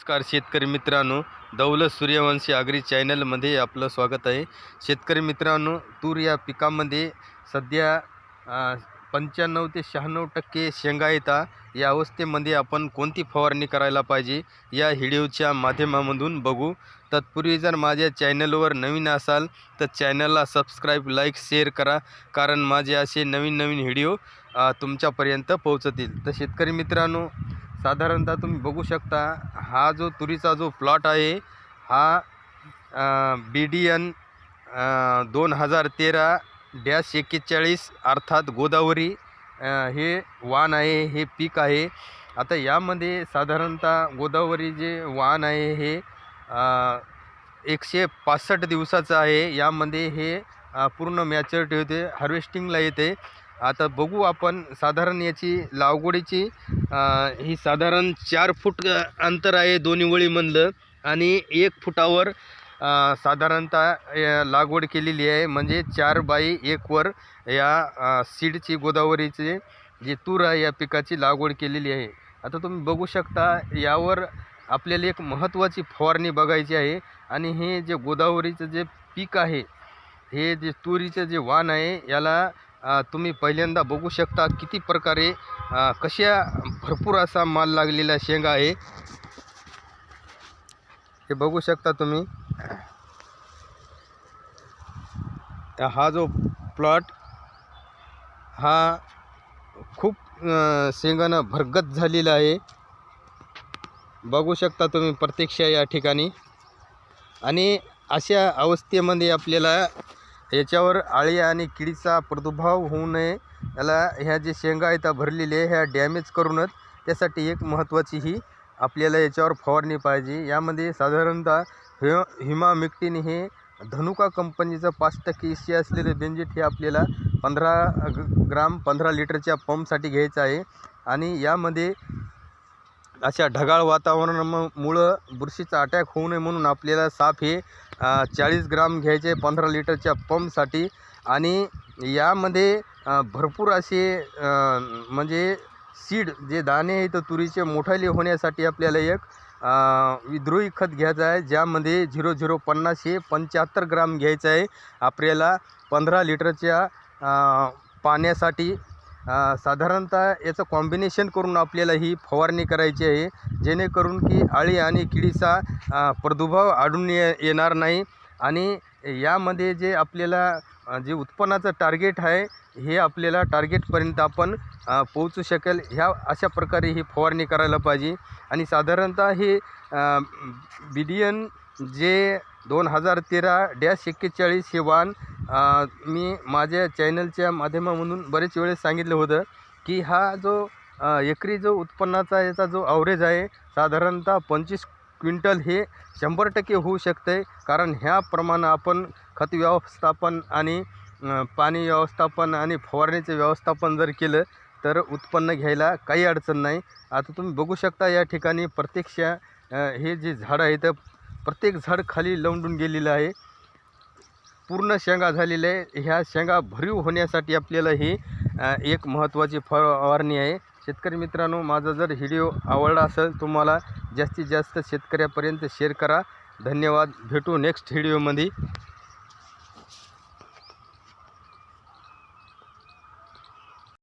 नमस्कार शेतकरी मित्रांनो, दौलत सूर्यवंशी आगरी चॅनलमध्ये आपलं स्वागत आहे। शेतकरी मित्रांनो, तूर या पिकामध्ये सध्या 95 ते 96% शेंगा येतात। या अवस्थेमध्ये आपण कोणती फवारणी करायला पाहिजे या व्हिडिओच्या माध्यमामधून बघू। तत्पूर्वी जर माझ्या चॅनलवर नवीन असाल तर चॅनलला सबस्क्राईब, लाईक, शेअर करा, कारण माझे असे नवीन व्हिडिओ तुमच्यापर्यंत पोहोचतील। तर शेतकरी मित्रांनो, साधारणतः तुम्ही बघू शकता, हा जो तुरीचा जो प्लॉट आहे हा BDN 2013-41 अर्थात गोदावरी हे वाण आहे, हे पीक आहे। आता यामध्ये साधारणतः गोदावरी जे वाण आहे हे 165 दिवसाचं आहे। यामध्ये हे पूर्ण मॅच्युरिटी होते, हार्वेस्टिंगला येते। आता बघू आपण साधारण याची लागवडीची ही साधारण 4 फूट अंतर आहे दोन्ही वळीमधलं, आणि 1 फुटावर साधारणतः लागवड केलेली आहे, म्हणजे 4 बाय 1 वर या सीडची गोदावरीचे जे तूर आहे या पिकाची लागवड केलेली आहे। आता तुम्ही बघू शकता, यावर आपल्याला एक महत्त्वाची फवारणी बघायची आहे। आणि हे जे गोदावरीचं जे पीक आहे, हे जे तुरीचं जे वाण आहे, याला तुम्ही पहिल्यांदा बघू शकता किती प्रकारे कशा भरपूर असा माल लागलेला शेंगा आहे। हे बघू शकता तुम्ही, हा जो प्लॉट हा खूप शेंगानं भरगत झालेला आहे, बघू शकता तुम्ही प्रत्यक्ष या ठिकाणी। आणि अशा अवस्थेमध्ये आपल्याला याच्यावर आळी आणि किडीचा प्रादुर्भाव होऊ नये, याला ह्या जे शेंगा आहेत भरलेले ह्या डॅमेज करूनच त्यासाठी एक महत्त्वाची ही आपल्याला याच्यावर फवारणी पाहिजे। यामध्ये साधारणतः हिमामिक्टिन हे धनुका कंपनीचं 5% EC असलेले बेंजिट हे आपल्याला 15 ग्राम 15 लिटरच्या पंपसाठी घ्यायचं आहे। आणि यामध्ये अशा ढगाळ वातावरणामुळं बुरशीचा अटॅक होऊ नये म्हणून आपल्याला साफ हे 40 ग्राम घ्यायचे 15 लिटरच्या पंपसाठी। आणि यामध्ये भरपूर असे म्हणजे सीड जे दाणे आहेत तुरीचे मोठाले होण्यासाठी आपल्याला एक विद्रोही खत घ्यायचं आहे, ज्यामध्ये 0050 हे 75 ग्राम घ्यायचं आहे आपल्याला 15 लिटरच्या पाण्यासाठी। साधारणतः याचं कॉम्बिनेशन करून आपल्याला ही फवारणी करायची आहे, जेणेकरून की आळी आणि किडीचा प्रादुर्भाव आढळून येणार नाही। आणि यामध्ये जे आपल्याला जे उत्पन्नाचं टार्गेट आहे हे आपल्याला टार्गेटपर्यंत आपण पोहोचू शकेल, ह्या अशा प्रकारे ही फवारणी करायला पाहिजे। आणि साधारणतः हे BDN जे 2013-41 हे वाण मी माझ्या चॅनलच्या माध्यमामधून बरेच वेळेस सांगितलं होतं की हा जो एकरी जो उत्पन्नाचा याचा जो ॲव्हरेज आहे साधारणतः 25 क्विंटल हे 100% होऊ शकते, कारण ह्याप्रमाणे आपण खत व्यवस्थापन आणि पाणी व्यवस्थापन आणि फवारणीचे व्यवस्थापन जर केलं तर उत्पन्न घ्यायला काही अडचण नाही। आता तुम्ही बघू शकता या ठिकाणी प्रत्यक्ष हे जे झाड आहे तर प्रत्येक झाड खाली लवंडून गेलेलं आहे, पूर्ण शेंगा झालेले आहे। ह्या शेंगा भरीव होण्यासाठी आपल्याला ही एक महत्त्वाची फवारणी आहे। शेतकरी मित्रांनो, माझा जर व्हिडिओ आवडला असेल तुम्हाला जास्तीत जास्त शेतकऱ्यापर्यंत शेअर करा। धन्यवाद, भेटू नेक्स्ट व्हिडिओमध्ये।